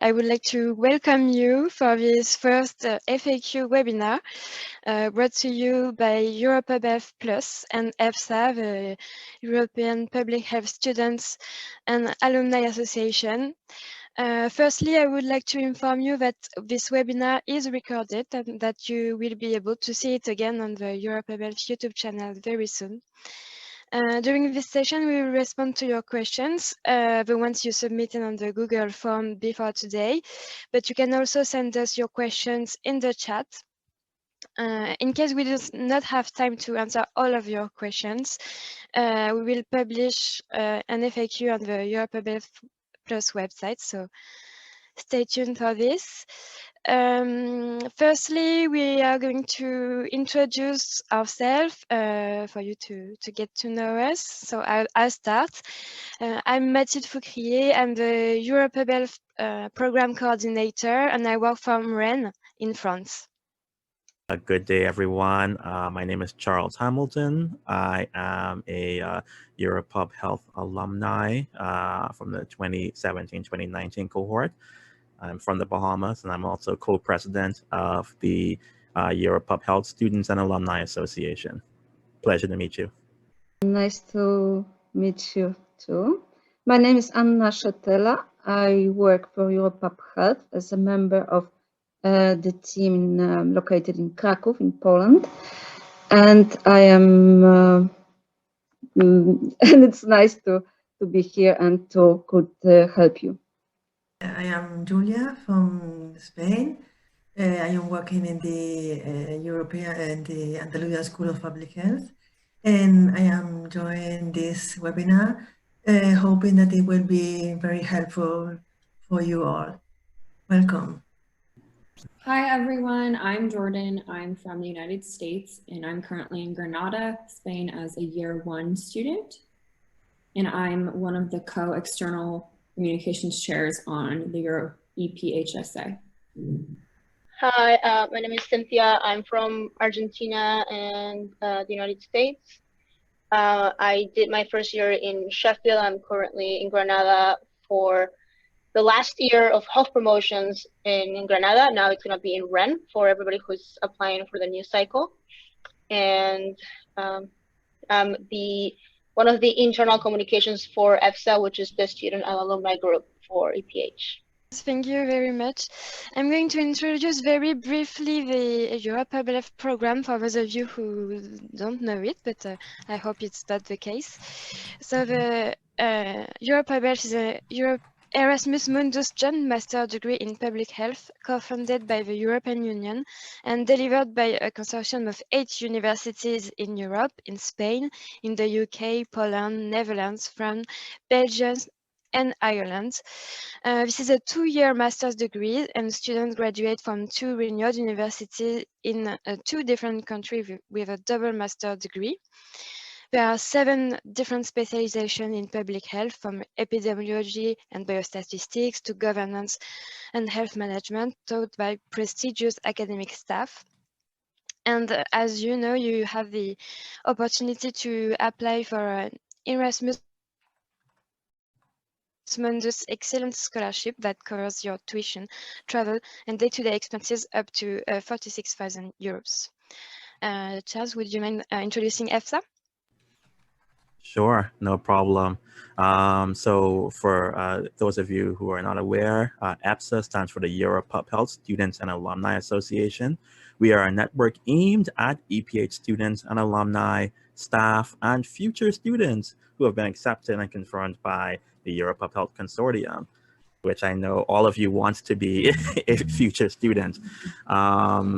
I would like to welcome you for this first FAQ webinar brought to you by EuroPubF Plus and EPHSA, the European Public Health Students and Alumni Association. Firstly, I would like to inform you that this webinar is recorded and that you will be able to see it again on the EuroPubF YouTube channel very soon. During this session, we will respond to your questions, the ones you submitted on the Google form before today, but you can also send us your questions in the chat. In case we do not have time to answer all of your questions, we will publish an FAQ on the EuroPubF Plus website, so stay tuned for this. Firstly, we are going to introduce ourselves for you to get to know us. So I'll start. I'm Mathilde Foucrier. I'm the EuroPubF program coordinator, and I work from Rennes in France. Good day, everyone. My name is Charles Hamilton. I am a EuroPub Health alumni from the 2017-2019 cohort. I'm from the Bahamas, and I'm also co-president of the EuroPub Health Students and Alumni Association. Pleasure to meet you. Nice to meet you too. My name is Anna Szetela. I work for EuroPub Health as a member of the team located in Kraków in Poland. And I am, and it's nice to be here and to could help you. I am Julia from Spain. I am working in the European and the Andalusia School of Public Health, and I am joining this webinar, hoping that it will be very helpful for you all. Welcome. Hi everyone, I'm Jordan. I'm from the United States and I'm currently in Granada, Spain as a year 1 student. And I'm one of the co-external communications chairs on the EPHSA. Hi, my name is Cynthia. I'm from Argentina and the United States. I did my first year in Sheffield. I'm currently in Granada for the last year of health promotions in Granada. Now it's going to be in Rennes for everybody who's applying for the new cycle. And I'm one of the internal communications for EPHSA, which is the student and alumni group for EPH. Thank you very much. I'm going to introduce very briefly the EuroPubF program for those of you who don't know it, but I hope it's not the case. So the EuroPubF is a Erasmus Mundus Joint Master degree in Public Health, co-funded by the European Union and delivered by a consortium of 8 universities in Europe, in Spain, in the UK, Poland, Netherlands, France, Belgium, and Ireland. This is a 2-year master's degree, and students graduate from 2 renowned universities in 2 different countries with a double master degree. There are 7 different specializations in public health, from epidemiology and biostatistics to governance and health management, taught by prestigious academic staff. And as you know, you have the opportunity to apply for an Erasmus Mundus Excellence Scholarship that covers your tuition, travel, and day-to-day expenses up to 46,000 euros. Charles, would you mind introducing EPHSA? Sure, no problem. So for those of you who are not aware, EPHSA stands for the EuroPub Health Students and Alumni Association. We are a network aimed at EPH students and alumni, staff, and future students who have been accepted and confirmed by the EuroPub Health Consortium, which I know all of you want to be a future student.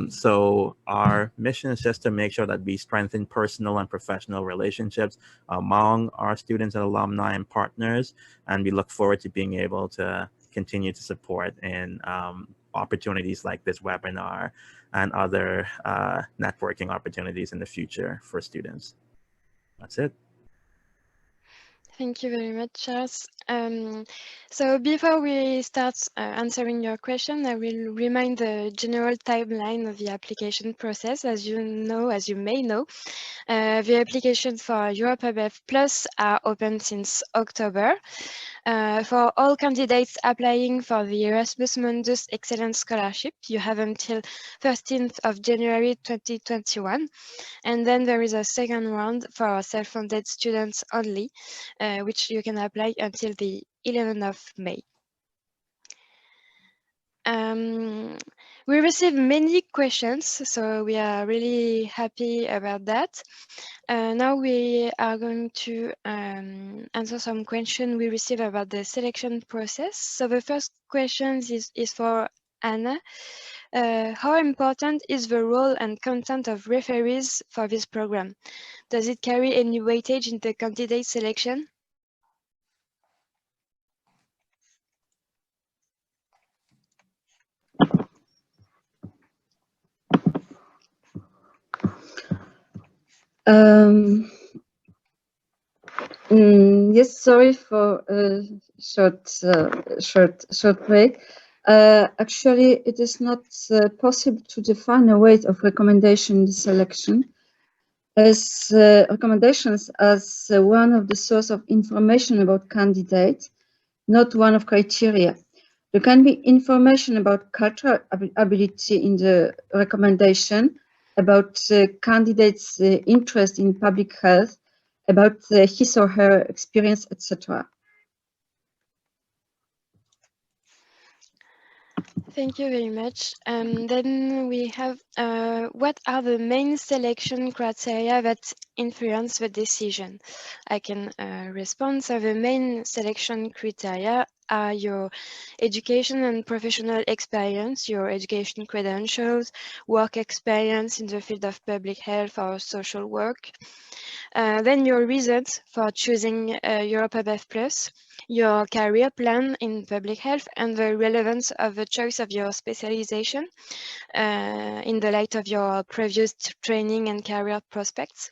So our mission is just to make sure that we strengthen personal and professional relationships among our students and alumni and partners. And we look forward to being able to continue to support in opportunities like this webinar and other networking opportunities in the future for students. That's it. Thank you very much, Charles. So before we start answering your question, I will remind the general timeline of the application process. As you may know, the applications for EuroPubF Plus are open since October. For all candidates applying for the Erasmus Mundus Excellence Scholarship, you have until 13th of January 2021. And then there is a second round for self-funded students only, which you can apply until the 11th of May. We received many questions, so we are really happy about that. Now we are going to answer some questions we received about the selection process. So the first question is for Anna. How important is the role and content of referees for this program? Does it carry any weightage in the candidate selection? Yes, sorry for a short break. Actually, it is not possible to define a weight of recommendation in the selection, as recommendations as one of the source of information about candidates, not one of criteria. There can be information about cultural ability in the recommendation, about candidates' interest in public health, about his or her experience, etc. Thank you very much. Then we have, what are the main selection criteria that influence the decision? I can respond. So the main selection criteria are your education and professional experience, your education credentials, work experience in the field of public health or social work. Then your reasons for choosing Europe Above Plus, your career plan in public health, and the relevance of the choice of your specialization in the light of your previous training and career prospects.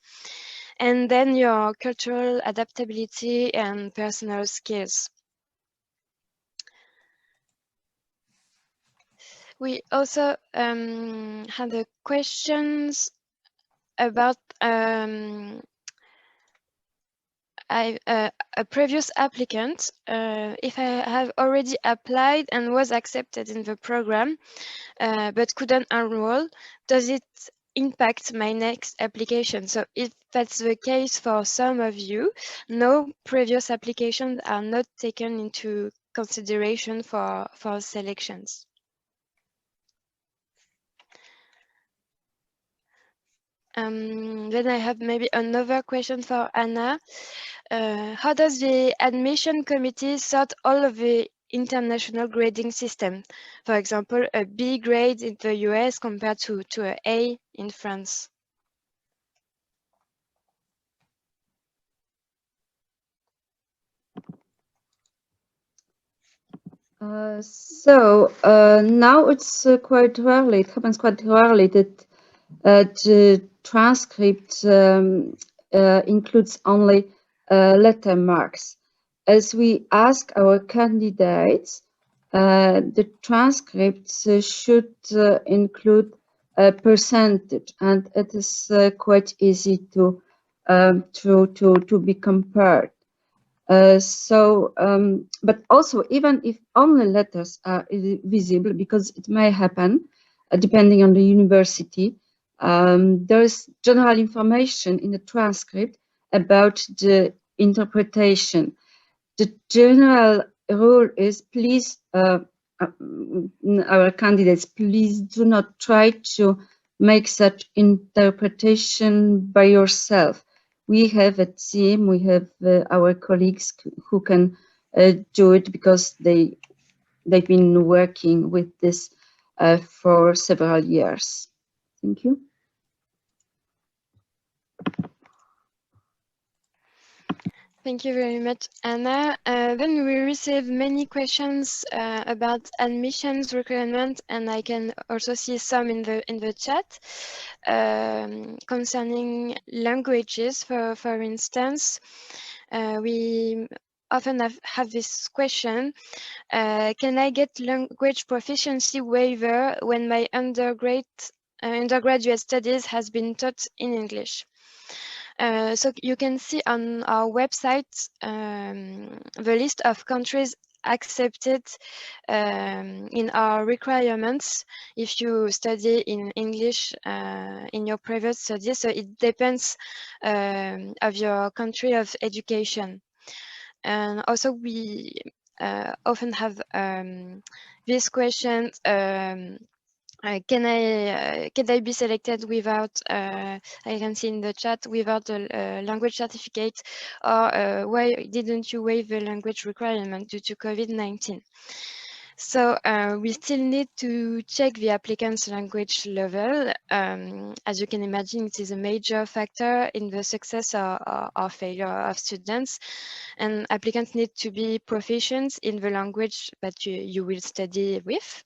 And then your cultural adaptability and personal skills. We also had a questions about a previous applicant, if I have already applied and was accepted in the program, but couldn't enroll, does it impact my next application? So if that's the case for some of you, no, previous applications are not taken into consideration for selections. Then I have maybe another question for Anna. How does the admission committee sort all of the international grading system? For example, a B grade in the US compared to an A in France. Now it's quite rarely, it happens quite rarely that the transcript includes only letter marks. As we ask our candidates, the transcripts should include a percentage, and it is quite easy to be compared. But also, even if only letters are visible, because it may happen, depending on the university, there is general information in the transcript about the interpretation. The general rule is, please, our candidates, please do not try to make such interpretation by yourself. We have a team, we have our colleagues who can do it, because they've been working with this for several years. Thank you. Thank you very much, Anna. Then we received many questions about admissions requirement, and I can also see some in the chat concerning languages. For instance, we often have this question: can I get language proficiency waiver when my undergraduate studies has been taught in English? So you can see on our website the list of countries accepted in our requirements if you study in English in your private study. So it depends of your country of education. And also we often have this question, can I be selected without, I can see in the chat, without a language certificate, or why didn't you waive the language requirement due to COVID-19? So we still need to check the applicant's language level. As you can imagine, it is a major factor in the success or failure of students. And applicants need to be proficient in the language that you will study with.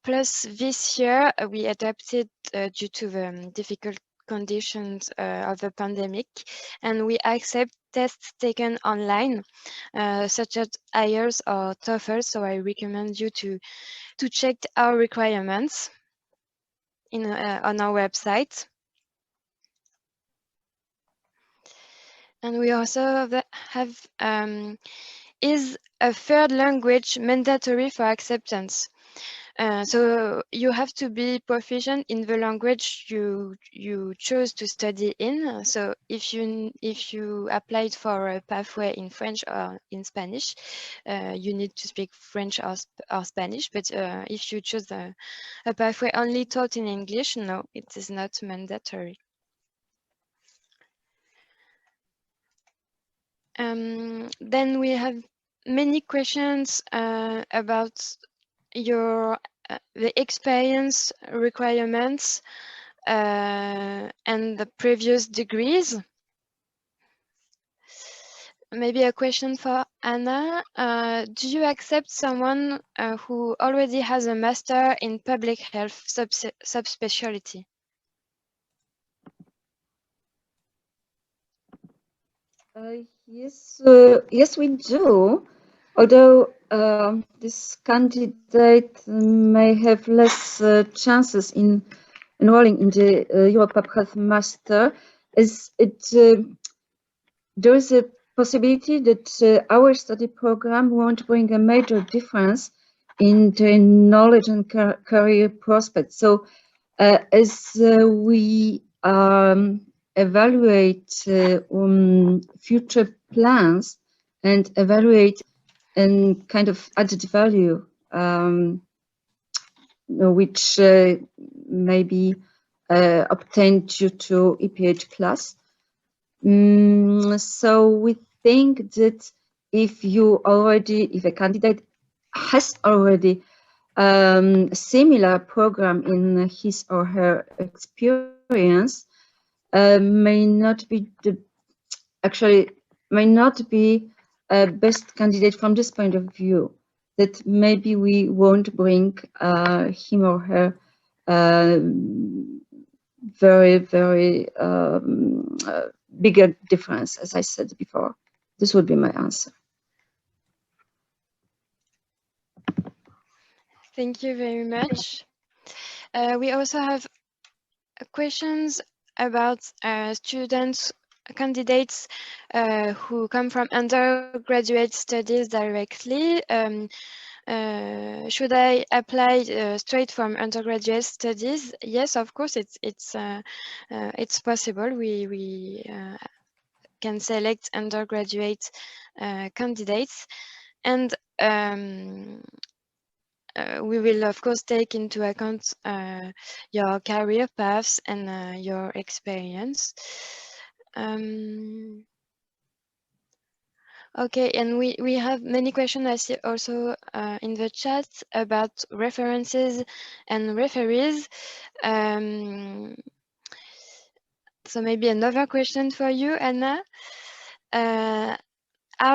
Plus, this year, we adapted due to the difficult conditions of the pandemic, and we accept tests taken online, such as IELTS or TOEFL. So I recommend you to check our requirements on our website. And we also have, is a third language mandatory for acceptance? So you have to be proficient in the language you chose to study in. So if you applied for a pathway in French or in Spanish, you need to speak French or Spanish. But if you choose a pathway only taught in English, no, it is not mandatory. Then we have many questions about your the experience requirements and the previous degrees. Maybe a question for Anna. Do you accept someone who already has a master in public health subspecialty? Yes, we do. Although this candidate may have less chances in enrolling in the EPH Health Master, as there is a possibility that our study program won't bring a major difference in the knowledge and career prospects. So as we evaluate future plans and evaluate and kind of added value, which may be obtained due to EPH class. So we think that if a candidate has already a similar program in his or her experience, may not be a best candidate from this point of view. That maybe we won't bring him or her very, very bigger difference, as I said before. This would be my answer. Thank you very much. We also have questions about candidates who come from undergraduate studies directly. Should I apply straight from undergraduate studies? Yes, of course, it's possible. We can select undergraduate candidates, and we will of course take into account your career paths and your experience. Okay, and we have many questions I see also in the chat about references and referees. So maybe another question for you, Anna. Are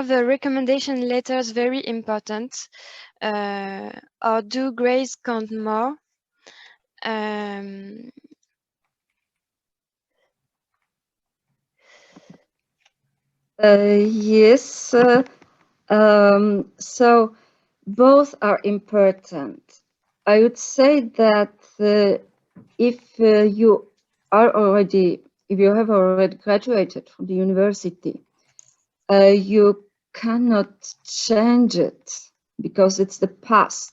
the recommendation letters very important, or do grades count more? Yes, so both are important. I would say that if you are already if you have already graduated from the university, you cannot change it because it's the past.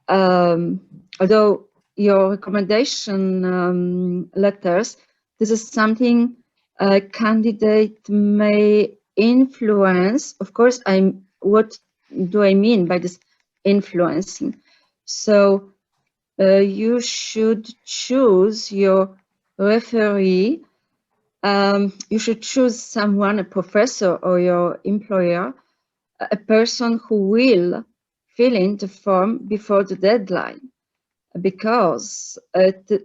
Although your recommendation letters, this is something a candidate may influence. Of course, what do I mean by this influencing? So you should choose your referee. You should choose someone, a professor or your employer, a person who will fill in the form before the deadline, because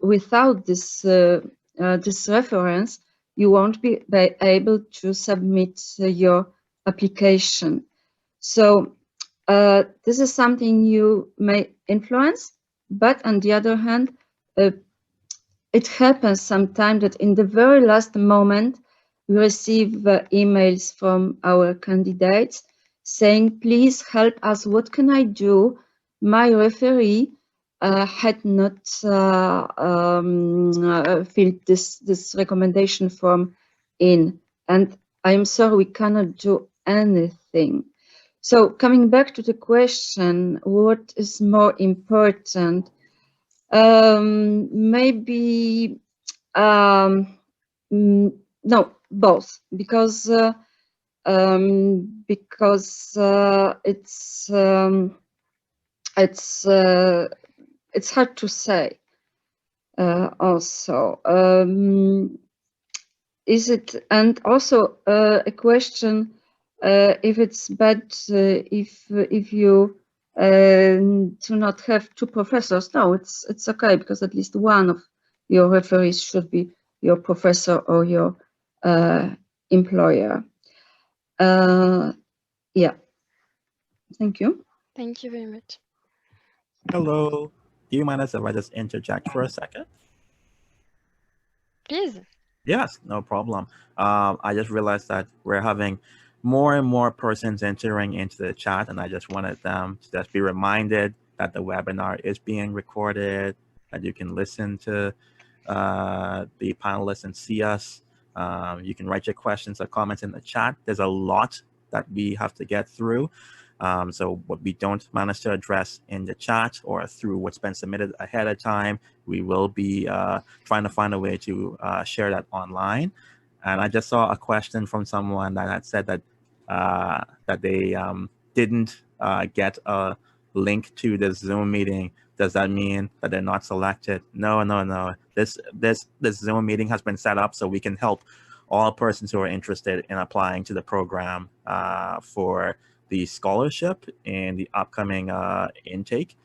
without this this reference, you won't be able to submit your application. So this is something you may influence, but on the other hand, it happens sometimes that in the very last moment, we receive emails from our candidates saying, please help us, what can I do? My referee had not filled this recommendation form in, and I'm sorry, we cannot do anything. So coming back to the question, what is more important? Maybe no, both, because it's hard to say. Also, is it, and also a question if it's bad if you do not have two professors. No, it's okay, because at least one of your referees should be your professor or your employer. Yeah, thank you. Thank you very much. Hello. Do you mind if I just interject for a second? Please. Yes, no problem. I just realized that we're having more and more persons entering into the chat, and I just wanted them to just be reminded that the webinar is being recorded, that you can listen to the panelists and see us. You can write your questions or comments in the chat. There's a lot that we have to get through. So what we don't manage to address in the chat or through what's been submitted ahead of time, we will be trying to find a way to share that online. And I just saw a question from someone that had said that that they didn't get a link to the Zoom meeting. Does that mean that they're not selected? No, no, no. This Zoom meeting has been set up so we can help all persons who are interested in applying to the program for the scholarship in the upcoming intake,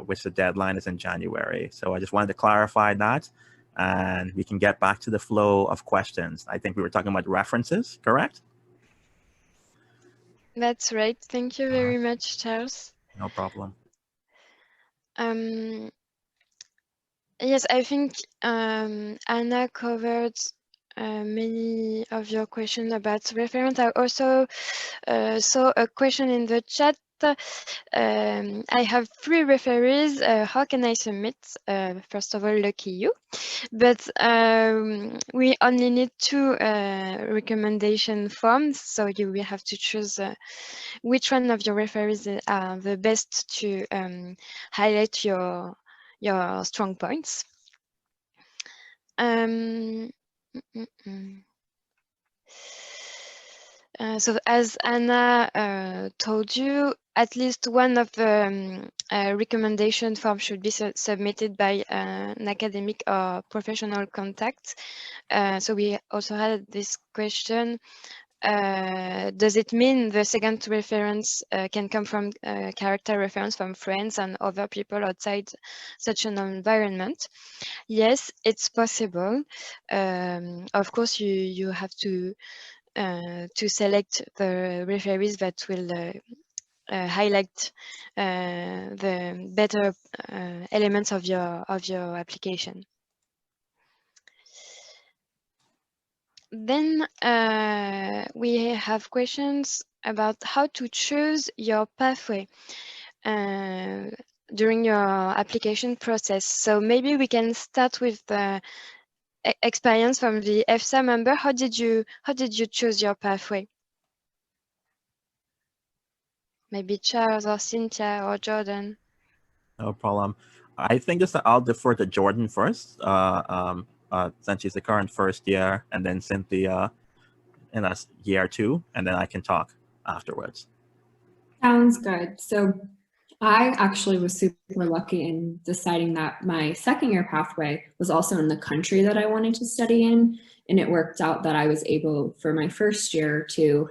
which the deadline is in January. So I just wanted to clarify that, and we can get back to the flow of questions. I think we were talking about references, correct? That's right. Thank you very much, Charles. No problem. Yes, I think Anna covered many of your questions about reference. I also saw a question in the chat. I have 3 referees. How can I submit? First of all, lucky you. But we only need 2 recommendation forms, so you will have to choose which one of your referees are the best to highlight your strong points. So as Anna told you, at least one of the recommendation forms should be submitted by an academic or professional contact. So we also had this question. Does it mean the second reference can come from character reference from friends and other people outside such an environment? Yes, it's possible. Of course, you have to select the referees that will highlight the better elements of your application. Then we have questions about how to choose your pathway during your application process. So maybe we can start with the experience from the EPHSA member. How did you choose your pathway? Maybe Charles or Cynthia or Jordan. No problem. I think just I'll defer to Jordan first, since she's the current first year, and then Cynthia in a year 2, and then I can talk afterwards. Sounds good. So I actually was super lucky in deciding that my second year pathway was also in the country that I wanted to study in. And it worked out that I was able for my first year to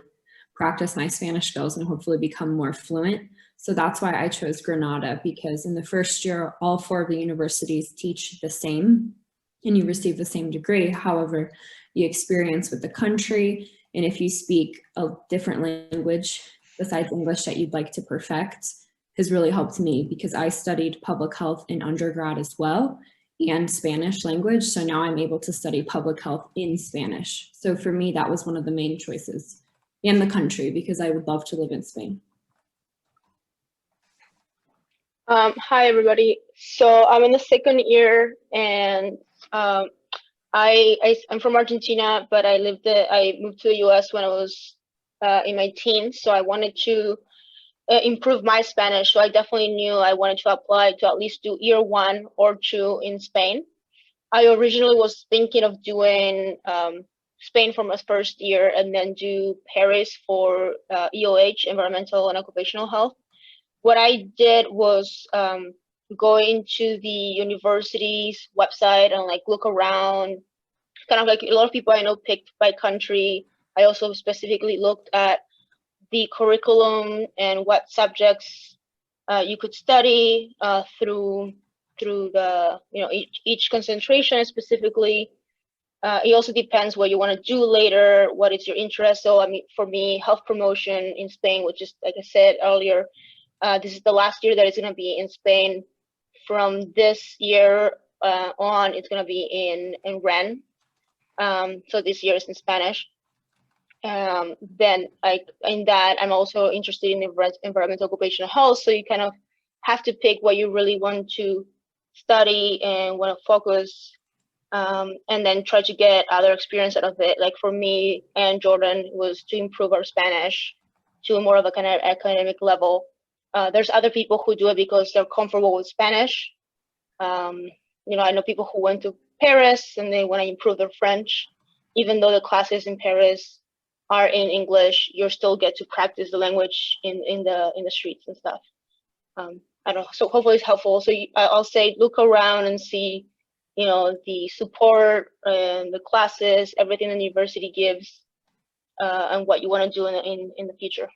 practice my Spanish skills and hopefully become more fluent. So that's why I chose Granada, because in the first year, all 4 of the universities teach the same and you receive the same degree. However, you experience with the country, and if you speak a different language besides English that you'd like to perfect, has really helped me, because I studied public health in undergrad as well and Spanish language. So now I'm able to study public health in Spanish. So for me, that was one of the main choices, and the country, because I would love to live in Spain. Hi, everybody. So I'm in the second year, and I'm from Argentina, but I moved to the US when I was in my teens. So I wanted to improve my Spanish. So I definitely knew I wanted to apply to at least do year 1 or 2 in Spain. I originally was thinking of doing Spain for my first year and then do Paris for EOH, Environmental and Occupational Health. What I did was go into the university's website and like look around, kind of like a lot of people I know picked by country. I also specifically looked at the curriculum and what subjects you could study through the, each concentration specifically. It also depends what you want to do later, what is your interest. So I mean, for me, health promotion in Spain, which is, like I said earlier, this is the last year that it's going to be in Spain. From this year on, it's going to be in Rennes. So this year is in Spanish. Then in that, I'm also interested in environmental occupational health. So you kind of have to pick what you really want to study and want to focus, and then try to get other experience out of it. Like for me and Jordan was to improve our Spanish to more of a kind of academic level. There's other people who do it because they're comfortable with Spanish. I know people who went to Paris and they want to improve their French. Even though the classes in Paris are in English, you still get to practice the language in the streets and stuff. I don't know. So hopefully it's helpful. So I'll say look around and see, the support and the classes, everything the university gives, and what you want to do in the future.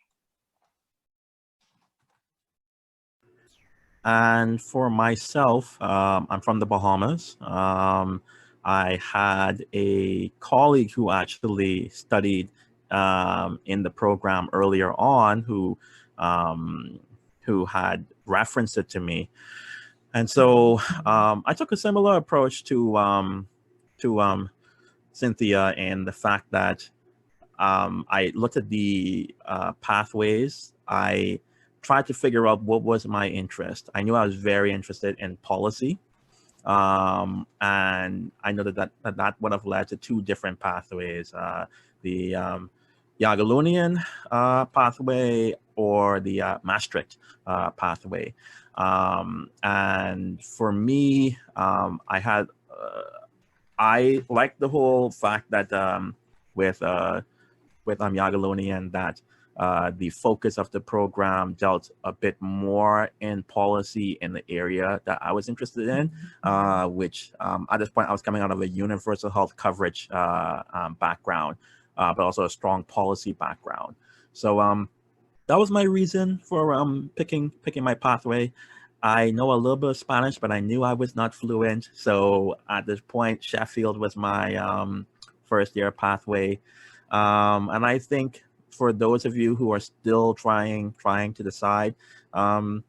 And for myself, I'm from the Bahamas. I had a colleague who actually studied in the program earlier on, who had referenced it to me, and so I took a similar approach to Cynthia, in the fact that I looked at the pathways. I tried to figure out what was my interest. I knew I was very interested in policy. And I know that would have led to 2 different pathways, the Jagiellonian pathway or the Maastricht pathway. And for me, I like the whole fact that with Jagiellonian, that the focus of the program dealt a bit more in policy in the area that I was interested in, which at this point I was coming out of a universal health coverage background, but also a strong policy background. So that was my reason for picking my pathway. I know a little bit of Spanish, but I knew I was not fluent. So at this point, Sheffield was my first year pathway. And I think for those of you who are still trying to decide, try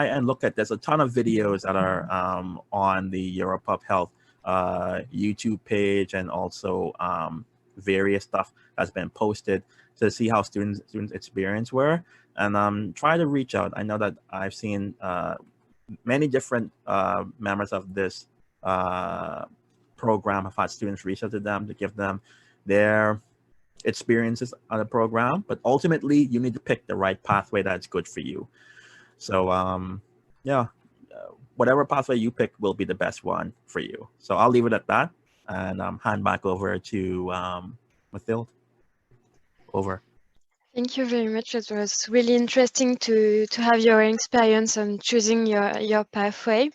and look at, there's a ton of videos that are on the Europub Health YouTube page, and also various stuff that's been posted to see how students experience were, and try to reach out. I know that I've seen many different members of this program. I've had students reach out to them to give them their experiences on the program, but ultimately you need to pick the right pathway that's good for you. So yeah, whatever pathway you pick will be the best one for you. So I'll leave it at that and hand back over to Mathilde. Over. Thank you very much. It was really interesting to have your experience on choosing your pathway.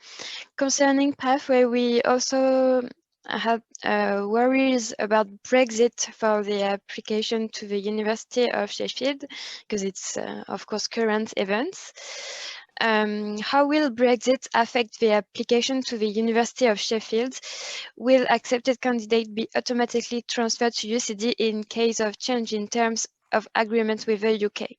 Concerning pathway, we also had worries about Brexit for the application to the University of Sheffield, because it's, of course, current events. How will Brexit affect the application to the University of Sheffield? Will accepted candidates be automatically transferred to UCD in case of change in terms of agreement with the UK?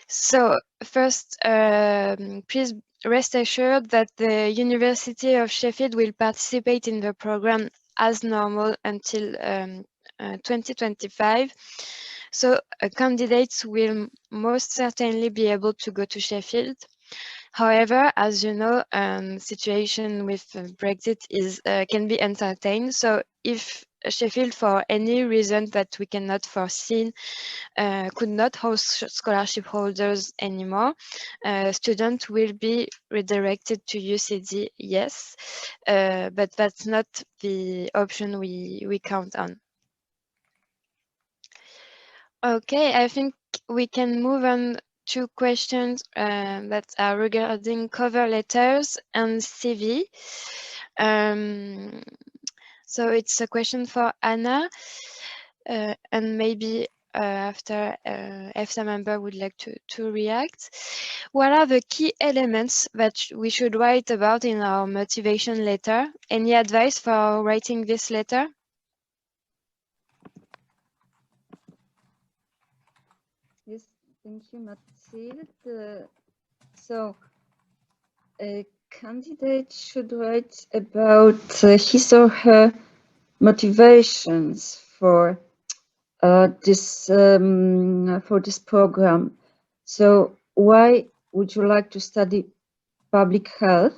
So first, please rest assured that the University of Sheffield will participate in the program as normal until 2025. So candidates will most certainly be able to go to Sheffield. However, as you know, situation with Brexit is can be uncertain. So if Sheffield, for any reason that we cannot foresee, could not host scholarship holders anymore, students will be redirected to UCD, yes, but that's not the option we count on. Okay, I think we can move on to questions that are regarding cover letters and CV. So it's a question for Anna, and maybe after EPHSA member would like to react. What are the key elements that we should write about in our motivation letter? Any advice for writing this letter? Yes, thank you, Mathilde. So a candidate should write about his or her motivations for this program. So why would you like to study public health?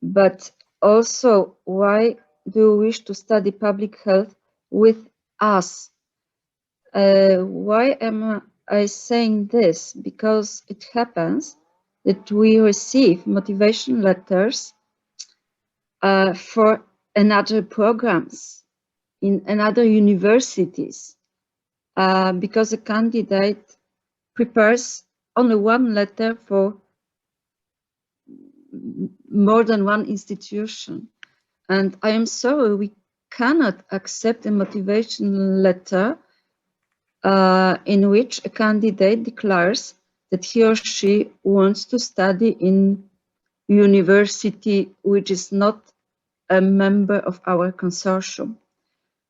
But also, why do you wish to study public health with us? Why am I saying this? Because it happens that we receive motivation letters for another programs in another universities, because a candidate prepares only one letter for more than one institution. And I am sorry, we cannot accept a motivation letter in which a candidate declares that he or she wants to study in university which is not a member of our consortium.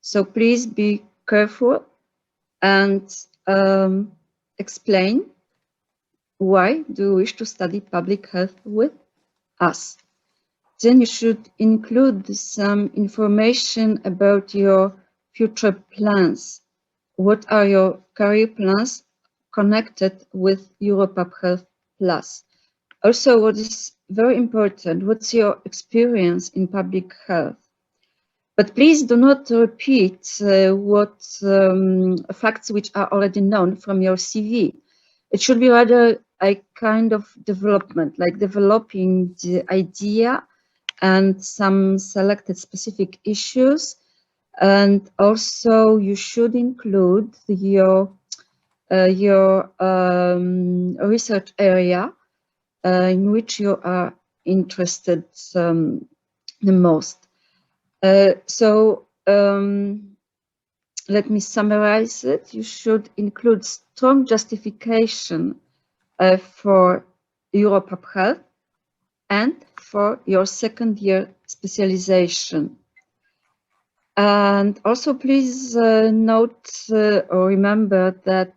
So please be careful and explain why do you wish to study public health with us. Then you should include some information about your future plans. What are your career plans connected with Europap Health Plus? Also, what is very important, what's your experience in public health? But please do not repeat facts which are already known from your CV. It should be rather a kind of development, like developing the idea and some selected specific issues. And also you should include your research area in which you are interested the most. Let me summarize it. You should include strong justification for Europap Health and for your second year specialization. And also please note or remember that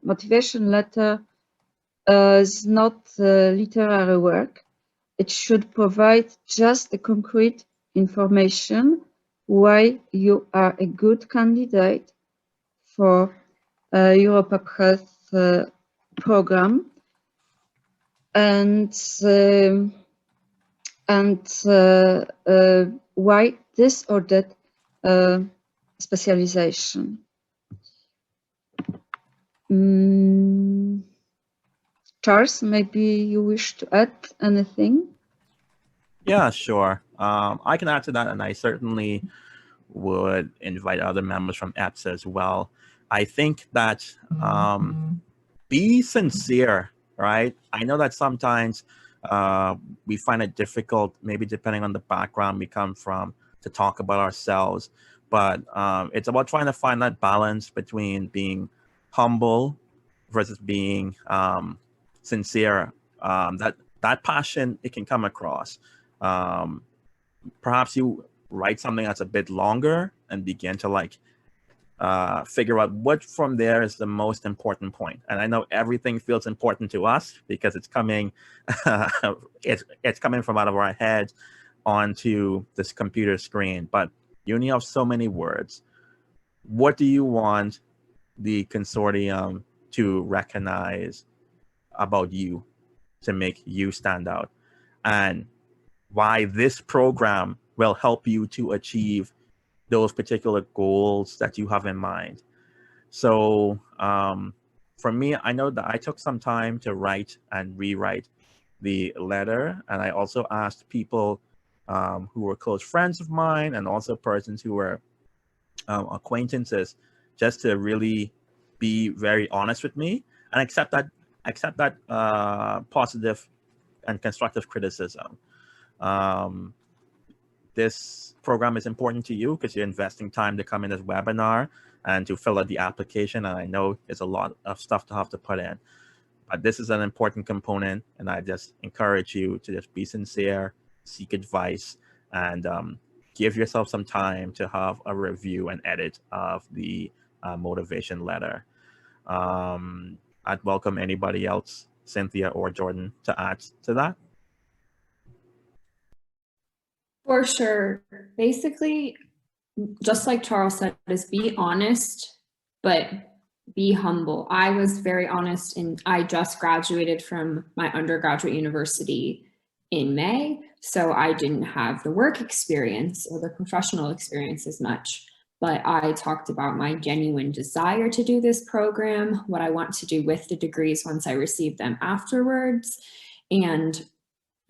motivation letter is not literary work. It should provide just the concrete information why you are a good candidate for Europap Health program. And and why this or that specialization. Charles, maybe you wish to add anything? Yeah, sure. I can add to that, and I certainly would invite other members from EPHSA as well. I think that be sincere, right? I know that sometimes we find it difficult, maybe depending on the background we come from, to talk about ourselves. But it's about trying to find that balance between being humble versus being sincere. That passion, it can come across. Perhaps you write something that's a bit longer and begin to like figure out what from there is the most important point. And I know everything feels important to us because it's coming, it's coming from out of our heads onto this computer screen. But you only have so many words. What do you want the consortium to recognize about you to make you stand out? And why this program will help you to achieve those particular goals that you have in mind. So for me, I know that I took some time to write and rewrite the letter, and I also asked people who were close friends of mine and also persons who were acquaintances just to really be very honest with me and accept that positive and constructive criticism. This program is important to you because you're investing time to come in this webinar and to fill out the application. And I know it's a lot of stuff to have to put in, but this is an important component. And I just encourage you to just be sincere, seek advice, and give yourself some time to have a review and edit of the motivation letter. I'd welcome anybody else, Cynthia or Jordan, to add to that. For sure. Basically, just like Charles said, is be honest, but be humble. I was very honest, and I just graduated from my undergraduate university in May, so I didn't have the work experience or the professional experience as much. But I talked about my genuine desire to do this program, what I want to do with the degrees once I receive them afterwards. And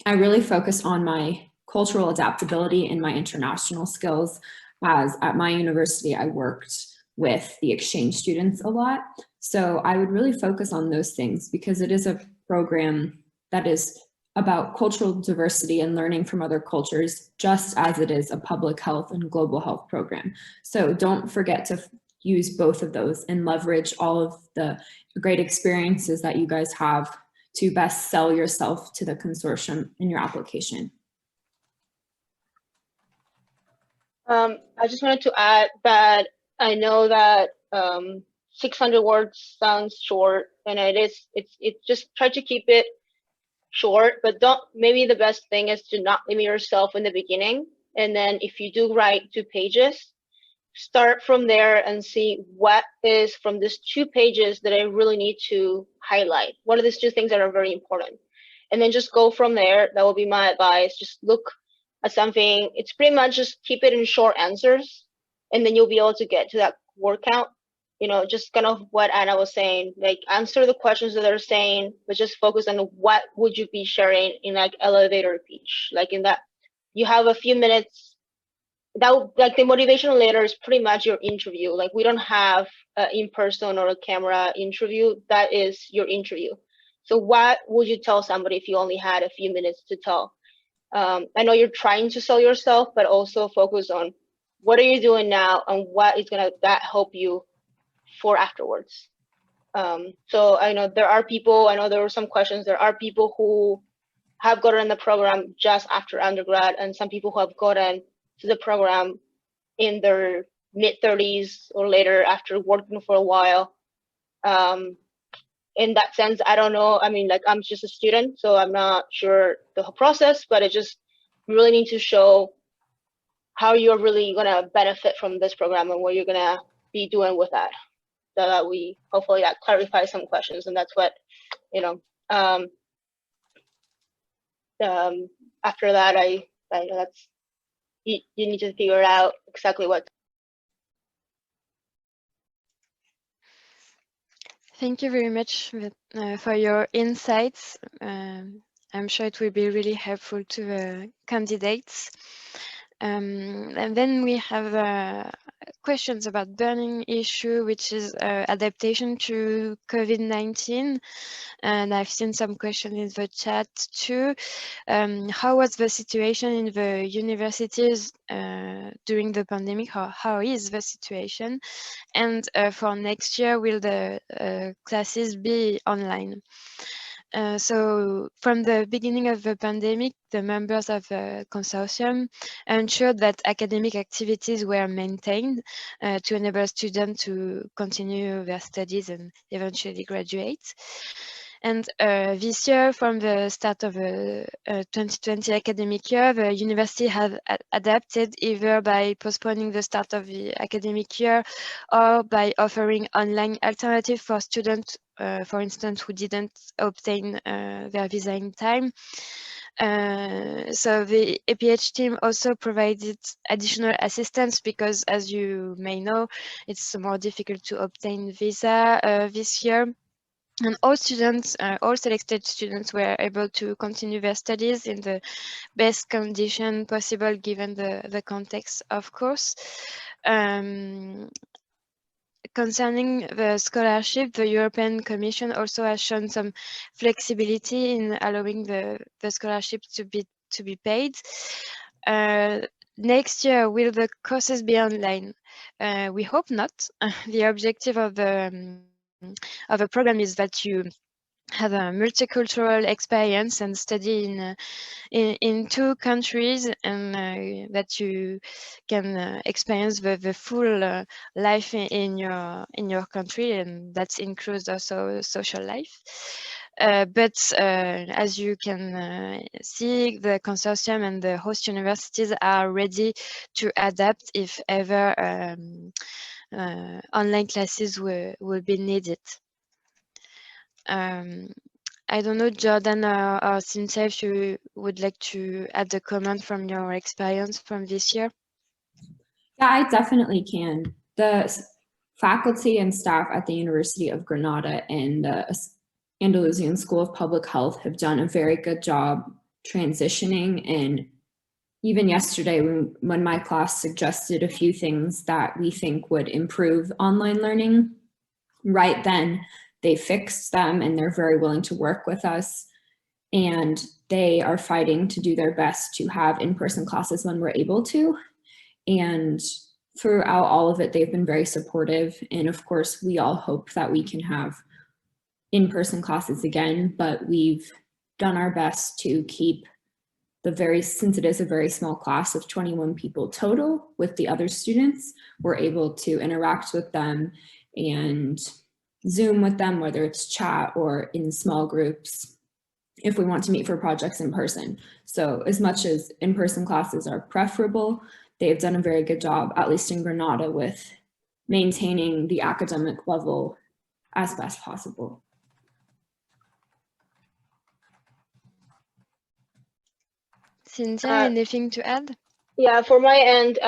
I really focused on my cultural adaptability and my international skills, as at my university, I worked with the exchange students a lot. So I would really focus on those things because it is a program that is about cultural diversity and learning from other cultures, just as it is a public health and global health program. So don't forget to use both of those and leverage all of the great experiences that you guys have to best sell yourself to the consortium in your application. I just wanted to add that I know that 600 words sounds short, and it's just try to keep it short, but maybe the best thing is to not limit yourself in the beginning. And then if you do write 2 pages, start from there and see what is from these 2 pages that I really need to highlight. What are these 2 things that are very important? And then just go from there. That will be my advice. Just look at something. It's pretty much just keep it in short answers, and then you'll be able to get to that word count. You know, just kind of what Anna was saying, like answer the questions that they're saying, but just focus on what would you be sharing in like elevator pitch, like in that you have a few minutes. That like the motivational letter is pretty much your interview. Like we don't have an in-person or a camera interview. That is your interview. So what would you tell somebody if you only had a few minutes to tell? I know you're trying to sell yourself, but also focus on what are you doing now and what is gonna help you for afterwards. So I know there are people, I know there were some questions, there are people who have gotten the program just after undergrad, and some people who have gotten to the program in their mid-30s or later after working for a while. In that sense, I don't know. I mean, like I'm just a student, so I'm not sure the whole process, but it just really need to show how you're really gonna benefit from this program and what you're gonna be doing with that. So that we hopefully that clarifies some questions, and that's what, you know, after that, that's you need to figure out exactly what. Thank you very much for your insights. I'm sure it will be really helpful to the candidates. And then we have questions about burning issue, which is adaptation to COVID-19. And I've seen some questions in the chat too. How was the situation in the universities during the pandemic? How is the situation? And for next year, will the classes be online? So from the beginning of the pandemic, the members of the consortium ensured that academic activities were maintained to enable students to continue their studies and eventually graduate. And this year, from the start of the 2020 academic year, the university has adapted either by postponing the start of the academic year or by offering online alternative for students, for instance, who didn't obtain their visa in time. So the EPH team also provided additional assistance because, as you may know, it's more difficult to obtain visa this year. And all students, all selected students were able to continue their studies in the best condition possible given the context, of course. Concerning the scholarship, the European Commission also has shown some flexibility in allowing the scholarship to be paid. Next year, will the courses be online? We hope not. The objective of the program is that you have a multicultural experience and study in two countries, and that you can experience the full life in your country, and that includes also social life. But as you can see, the consortium and the host universities are ready to adapt if ever online classes will be needed. I don't know, Jordan or Cynthia, if you would like to add a comment from your experience from this year. Yeah, I definitely can. The faculty and staff at the University of Granada and the Andalusian School of Public Health have done a very good job transitioning. And even yesterday, when my class suggested a few things that we think would improve online learning, right then they fixed them, and they're very willing to work with us. And they are fighting to do their best to have in-person classes when we're able to. And throughout all of it, they've been very supportive. And of course, we all hope that we can have in-person classes again, but we've done our best to keep since it is a very small class of 21 people total with the other students, we're able to interact with them and Zoom with them, whether it's chat or in small groups, if we want to meet for projects in person. So as much as in-person classes are preferable, they've done a very good job, at least in Granada, with maintaining the academic level as best possible. Cynthia, anything to add? Yeah, for my end,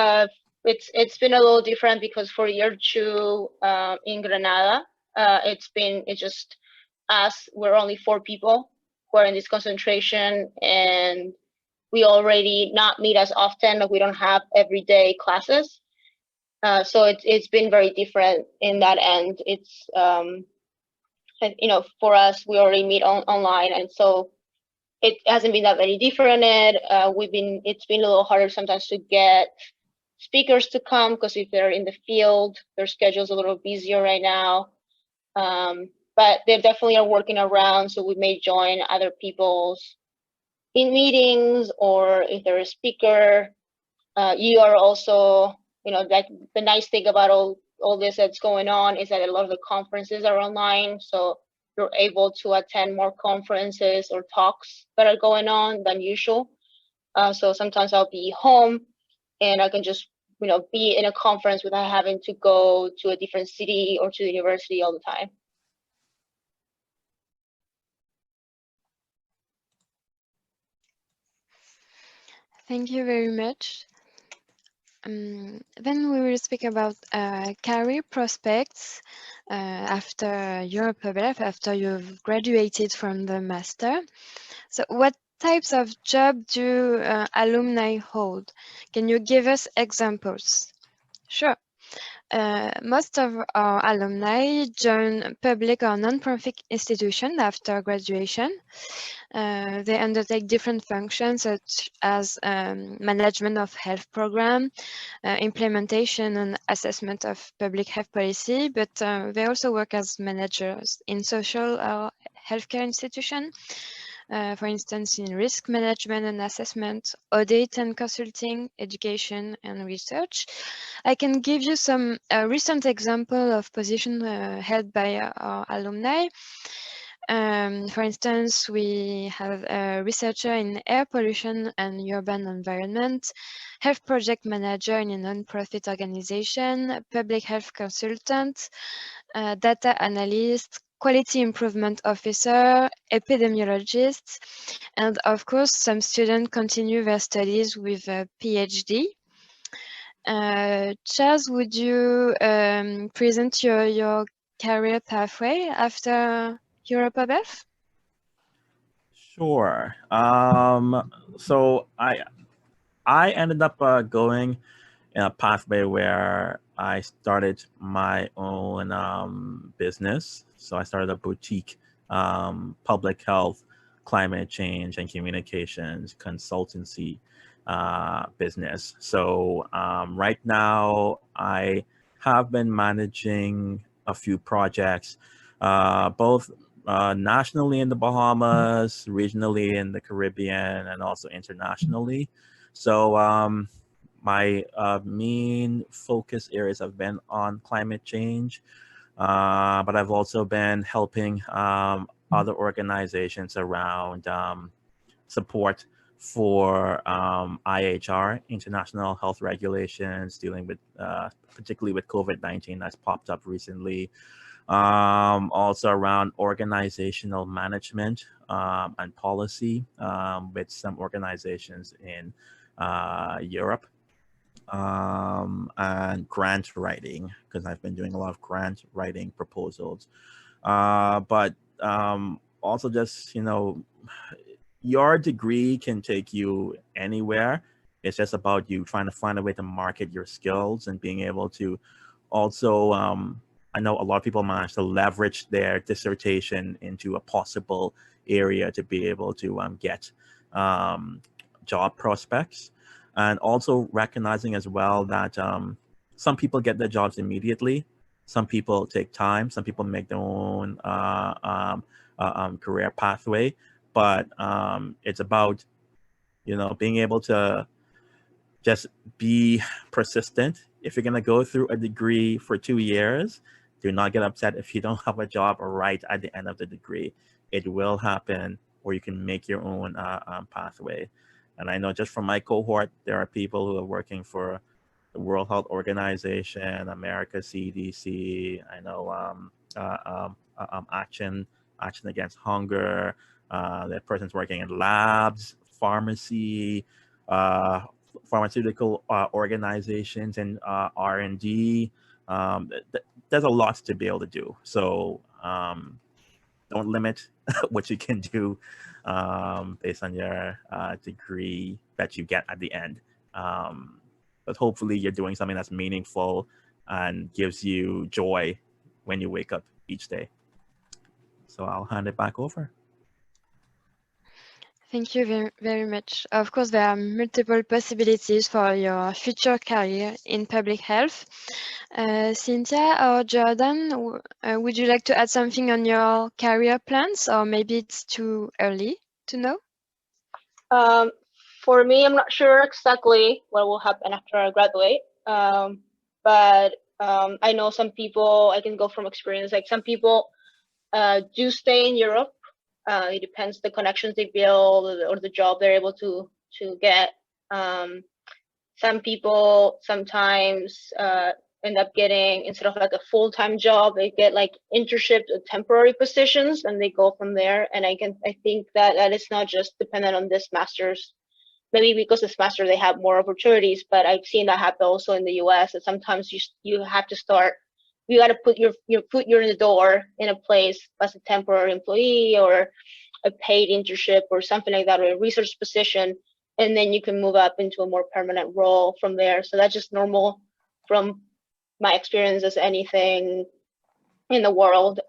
it's been a little different because for year 2 in Granada, it's just us. We're only 4 people who are in this concentration, and we already not meet as often. Like, we don't have everyday classes, so it's been very different in that end. It's for us, we already meet online, and so it hasn't been that very different. It's been a little harder sometimes to get speakers to come, because if they're in the field, their schedule's a little busier right now. But they definitely are working around, so we may join other people's in meetings, or if they're a speaker. You are also, like, the nice thing about all this that's going on is that a lot of the conferences are online, so you're able to attend more conferences or talks that are going on than usual. So sometimes I'll be home and I can just, be in a conference without having to go to a different city or to the university all the time. Thank you very much. Then we will speak about career prospects after your PubLF, after you've graduated from the master. So what types of job do alumni hold? Can you give us examples? Sure. Most of our alumni join public or non-profit institutions after graduation. They undertake different functions such as management of health program, implementation and assessment of public health policy, but they also work as managers in social or healthcare institutions. For instance, in risk management and assessment, audit and consulting, education and research. I can give you some recent example of position held by our alumni. For instance, we have a researcher in air pollution and urban environment, health project manager in a non-profit organization, public health consultant, data analyst, quality improvement officer, epidemiologist, and of course, some students continue their studies with a PhD. Charles, would you present your career pathway after your PubLF? Sure. So I ended up going in a pathway where I started my own business. So I started a boutique public health, climate change, and communications consultancy business. So right now I have been managing a few projects, both nationally in the Bahamas, regionally in the Caribbean, and also internationally. So my main focus areas have been on climate change, but I've also been helping other organizations around support for IHR, international health regulations, dealing with particularly with COVID-19 that's popped up recently. Also around organizational management and policy with some organizations in Europe, and grant writing, because I've been doing a lot of grant writing proposals. But also just, your degree can take you anywhere. It's just about you trying to find a way to market your skills and being able to also, I know a lot of people manage to leverage their dissertation into a possible area to be able to get job prospects, and also recognizing as well that some people get their jobs immediately, some people take time, some people make their own career pathway, but it's about being able to just be persistent. If you're going to go through a degree for 2 years, do not get upset if you don't have a job right at the end of the degree. It will happen, or you can make your own pathway. And I know just from my cohort, there are people who are working for the World Health Organization, America CDC. I know Action Against Hunger. There are persons working in labs, pharmacy, pharmaceutical organizations, and R&D. There's a lot to be able to do. So don't limit what you can do based on your degree that you get at the end. But hopefully you're doing something that's meaningful and gives you joy when you wake up each day. So I'll hand it back over. Thank you very, very much. Of course, there are multiple possibilities for your future career in public health. Cynthia or Jordan, would you like to add something on your career plans, or maybe it's too early to know? For me, I'm not sure exactly what will happen after I graduate, but I know some people, I can go from experience, like some people do stay in Europe. It depends the connections they build or the job they're able to get. Some people sometimes end up getting, instead of like a full-time job, they get like internships or temporary positions, and they go from there. And I think that is not just dependent on this master's maybe because it's master they have more opportunities, but I've seen that happen also in the US, that sometimes you have to start, you got to put your foot in the door in a place as a temporary employee or a paid internship or something like that, or a research position, and then you can move up into a more permanent role from there. So that's just normal from my experience as anything in the world.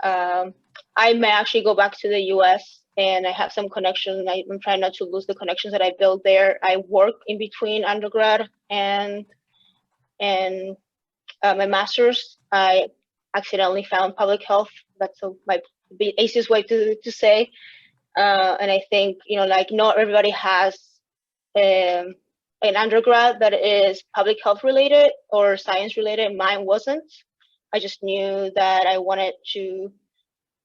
I may actually go back to the US, and I have some connections. I'm trying not to lose the connections that I built there. I work in between undergrad and my master's. I accidentally found public health. That's my easiest way to say. And I think, you know, like not everybody has an undergrad that is public health related or science related. Mine wasn't. I just knew that I wanted to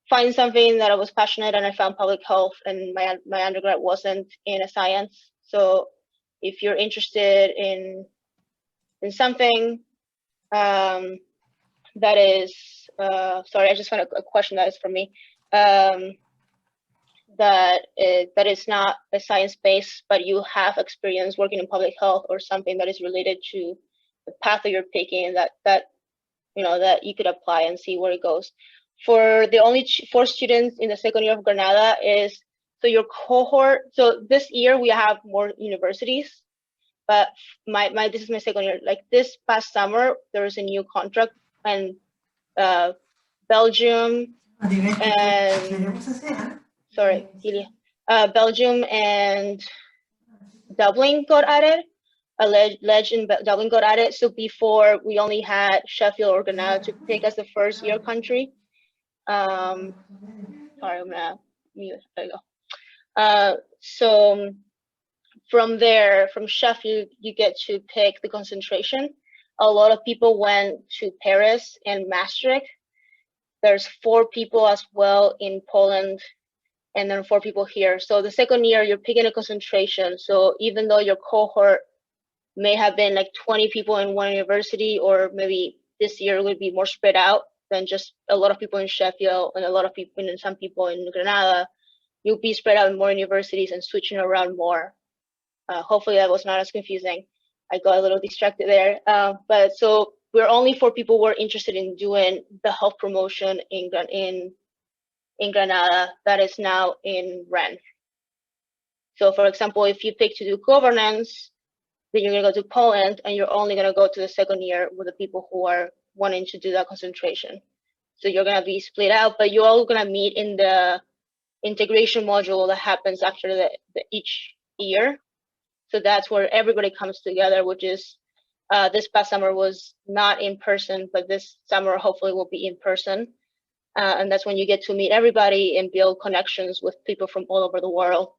find something that I was passionate, and I found public health, and my undergrad wasn't in a science. So if you're interested in something that is, sorry, I just found a question that is for me, that is not a science base, but you have experience working in public health or something that is related to the path that you're picking, that you know, that you could apply and see where it goes. For the only 4 students in the second year of Granada is, so your cohort, so this year we have more universities, but this is my second year. Like this past summer, there was a new contract, and Belgium and, sorry, Belgium and Dublin got added. Legend Dublin got added. So before we only had Sheffield or Granada to pick as the first year country. Sorry, I'm gonna mute. There you go. So from there, from Sheffield, you get to pick the concentration. A lot of people went to Paris and Maastricht. There's 4 people as well in Poland, and then 4 people here. So the second year, you're picking a concentration. So even though your cohort may have been like 20 people in one university, or maybe this year would be more spread out than just a lot of people in Sheffield and a lot of people and some people in Granada, you'll be spread out in more universities and switching around more. Hopefully that was not as confusing. I got a little distracted there. But so we're only 4 people who are interested in doing the health promotion in Granada that is now in Rennes. So for example, if you pick to do governance, then you're gonna go to Poland, and you're only gonna go to the second year with the people who are wanting to do that concentration. So you're gonna be split out, but you're all gonna meet in the integration module that happens after each year. So that's where everybody comes together, which is this past summer was not in person, but this summer hopefully will be in person. And that's when you get to meet everybody and build connections with people from all over the world.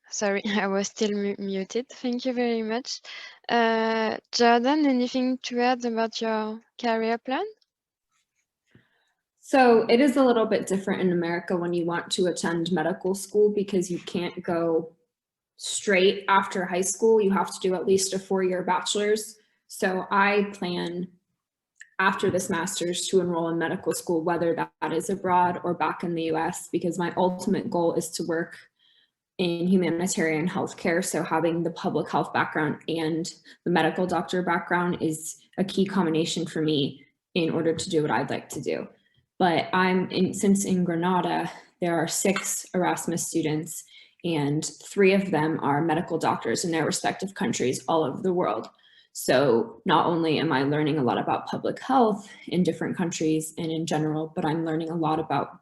Sorry, I was still muted. Thank you very much. Jordan, anything to add about your career plan? So it is a little bit different in America when you want to attend medical school, because you can't go straight after high school. You have to do at least a 4-year bachelor's. So I plan after this master's to enroll in medical school, whether that is abroad or back in the US, because my ultimate goal is to work in humanitarian healthcare. So having the public health background and the medical doctor background is a key combination for me in order to do what I'd like to do. But since in Granada, there are 6 Erasmus students, and 3 of them are medical doctors in their respective countries all over the world. So not only am I learning a lot about public health in different countries and in general, but I'm learning a lot about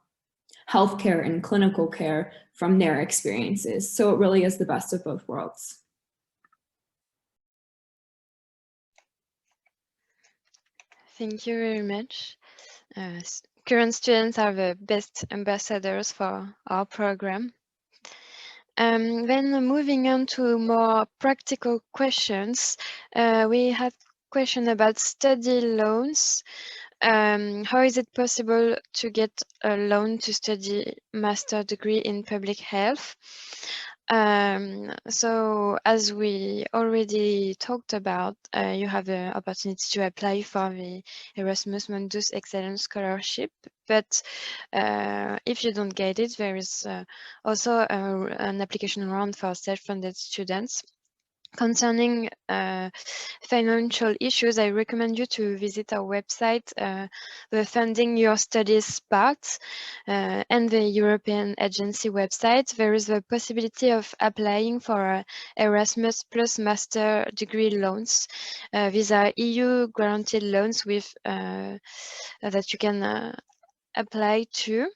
healthcare and clinical care from their experiences. So it really is the best of both worlds. Thank you very much. Current students are the best ambassadors for our program. Then moving on to more practical questions, we have a question about study loans. How is it possible to get a loan to study master degree in public health? So as we already talked about, you have the opportunity to apply for the Erasmus Mundus Excellence Scholarship, but if you don't get it, there is also an application round for self-funded students. Concerning financial issues, I recommend you to visit our website, the Funding Your Studies part, and the European Agency website. There is the possibility of applying for Erasmus plus master degree loans. These are EU guaranteed loans with that you can apply to.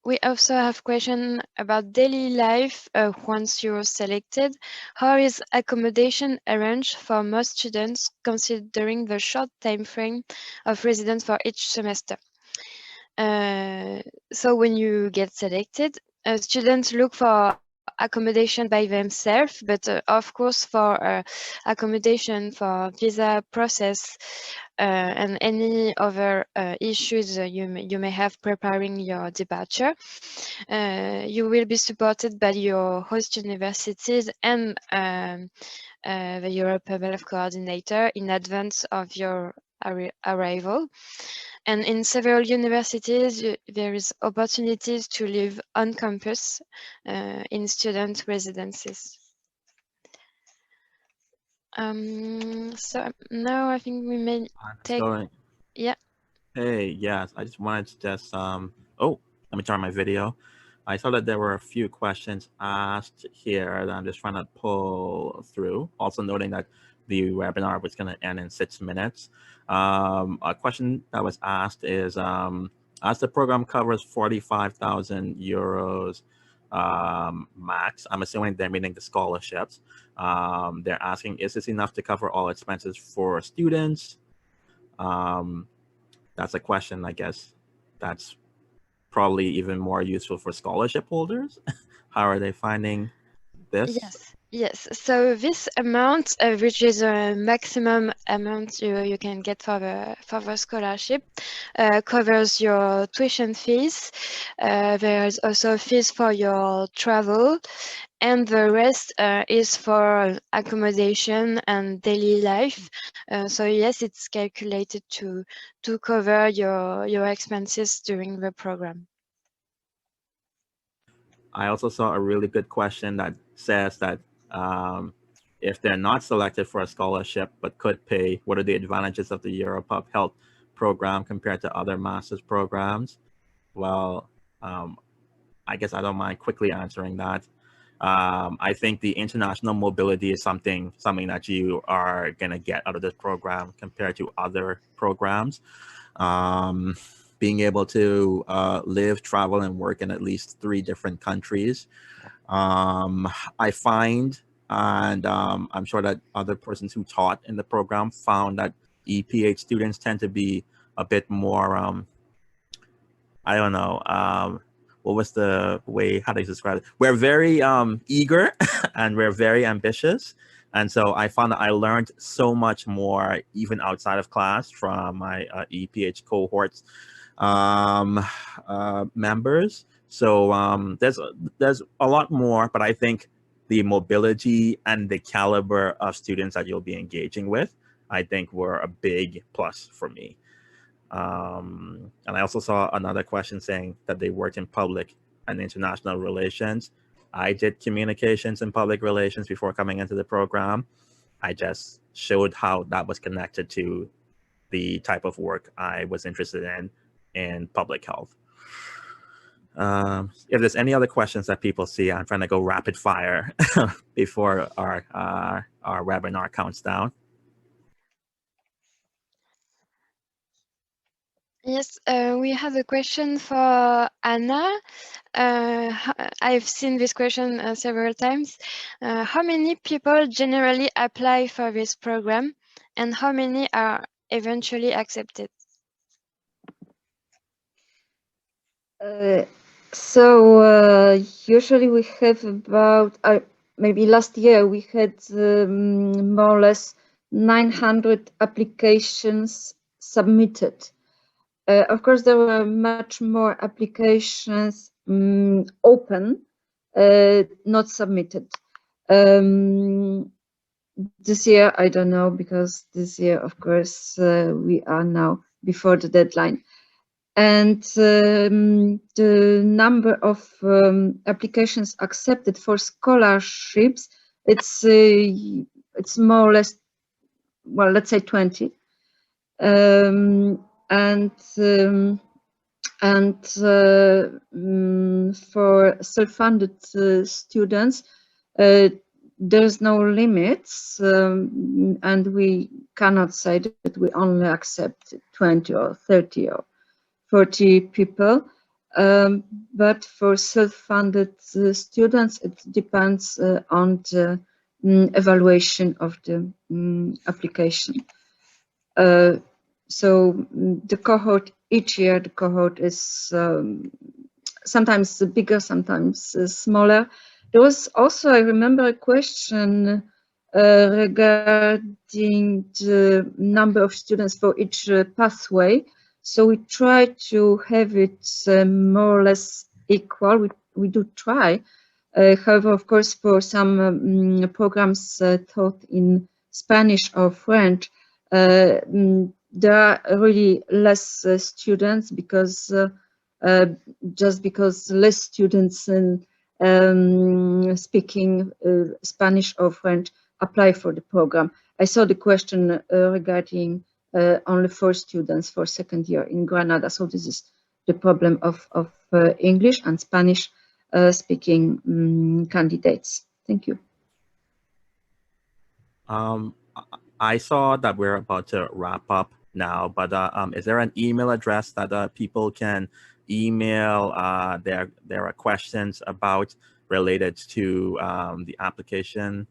We also have question about daily life once you're selected. How is accommodation arranged for most students considering the short time frame of residence for each semester? So when you get selected, students look for accommodation by themselves, but of course for accommodation, for visa process, and any other issues you may have preparing your departure, you will be supported by your host universities and the European Level Coordinator in advance of your arrival. And in several universities, there is opportunities to live on campus in student residences. So now I think we may take. Yeah. Hey, yes, I just wanted to just oh, let me turn my video. I saw that there were a few questions asked here that I'm just trying to pull through. Also noting that the webinar was going to end in 6 minutes. A question that was asked is, as the program covers 45,000 euros max, I'm assuming they're meaning the scholarships. They're asking, is this enough to cover all expenses for students? That's a question, I guess, that's probably even more useful for scholarship holders. How are they finding this? Yes. So this amount, which is a maximum amount you can get for the scholarship, covers your tuition fees. There's also fees for your travel, and the rest is for accommodation and daily life. So yes, it's calculated to cover your expenses during the program. I also saw a really good question that says that if they're not selected for a scholarship but could pay, what are the advantages of the Europub Health program compared to other master's programs? Well, I guess I don't mind quickly answering that. I think the international mobility is something that you are going to get out of this program compared to other programs. Being able to live, travel, and work in at least 3 different countries. I find, and I'm sure that other persons who taught in the program found that EPH students tend to be a bit more, I don't know, what was the way, how do you describe it? We're very eager and we're very ambitious. And so I found that I learned so much more even outside of class from my EPH cohorts members. So there's a lot more, but I think the mobility and the caliber of students that you'll be engaging with, I think were a big plus for me. And I also saw another question saying that they worked in public and international relations. I did communications and public relations before coming into the program. I just showed how that was connected to the type of work I was interested in public health. If there's any other questions that people see, I'm trying to go rapid fire before our webinar counts down. Yes, we have a question for Anna. I've seen this question several times. How many people generally apply for this program, and how many are eventually accepted? Usually we have about, maybe last year we had more or less 900 applications submitted. Of course, there were much more applications open, not submitted. This year, I don't know, because this year, of course, we are now before the deadline. And the number of applications accepted for scholarships, it's more or less, well, let's say 20. For self-funded students, there's no limits, and we cannot say that we only accept 20 or 30 or 40 people. But for self-funded students, it depends on the evaluation of the application. So the cohort, each year the cohort is sometimes bigger, sometimes smaller. There was also, I remember, a question regarding the number of students for each pathway. So we try to have it more or less equal. We do try. However, of course, for some programs taught in Spanish or French, there are really less students because just because less students speaking Spanish or French apply for the program. I saw the question regarding only 4 students for second year in Granada. So this is the problem of English and Spanish speaking candidates. Thank you. I saw that we're about to wrap up now, but is there an email address that people can email their questions about related to the application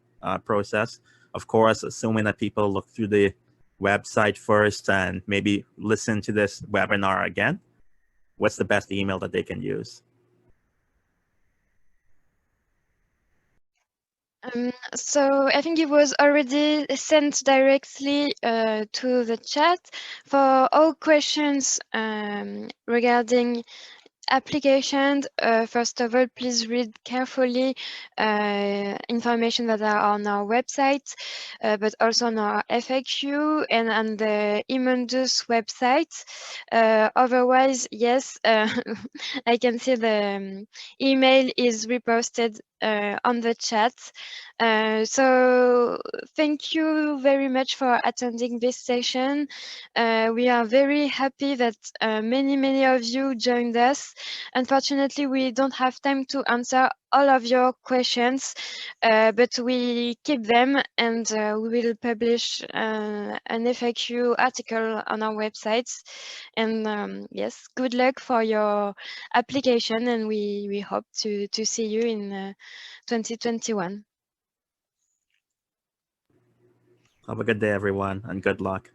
process? Of course, assuming that people look through the website first and maybe listen to this webinar again, what's the best email that they can use? So I think it was already sent directly to the chat. For all questions regarding applications, first of all, please read carefully information that are on our website, but also on our FAQ and on the Imundus website. Otherwise, yes, I can see the email is reposted on the chat. So thank you very much for attending this session. We are very happy that many of you joined us. Unfortunately, we don't have time to answer all of your questions, but we keep them, and we will publish an FAQ article on our websites. And yes, good luck for your application, and we hope to see you in 2021. Have a good day, everyone, and good luck.